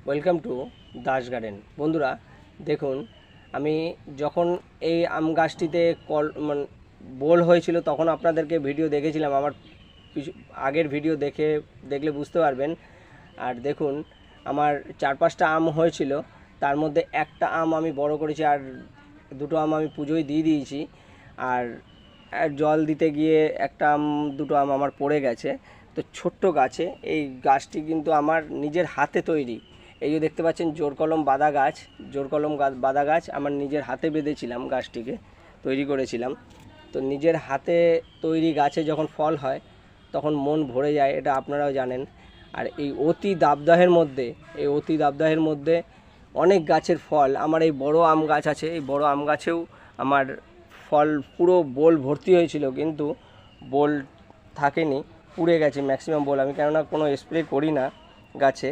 Welcome to Das garden. বন্ধুরা দেখুন, আমি যখন এই আম গাছটিতে বোল হয়েছিল তখন আপনাদেরকে ভিডিও দেখেছিলাম। আমার আগের ভিডিও দেখলে বুঝতে পারবেন। আর দেখুন, আমার 4-5টা আম হয়েছিল, তার মধ্যে একটা আম আমি বড় করেছি, আর দুটো আম আমি পুজোয় দিয়ে দিয়েছি। আর জল দিতে গিয়ে একটা আম দুটো আম আমার পড়ে গেছে। তো ছোট্ট গাছে, এই গাছটি কিন্তু আমার নিজের হাতে তৈরি। এই যে দেখতে পাচ্ছেন জোরকলম বাদা গাছ আমার নিজের হাতে বেঁধেছিলাম, গাছটিকে তৈরি করেছিলাম। তো নিজের হাতে তৈরি গাছে যখন ফল হয় তখন মন ভরে যায়, এটা আপনারাও জানেন। আর এই অতি দাবদাহের মধ্যে অনেক গাছের ফল, আমার এই বড় আম গাছ আছে, এই বড় আম গাছেও আমার ফল পুরো বোল ভর্তি হয়েছিল, কিন্তু বোল থাকেনি, পুড়ে গেছে ম্যাক্সিমাম বোল। আমি কেননা কোনো স্প্রে করি না গাছে,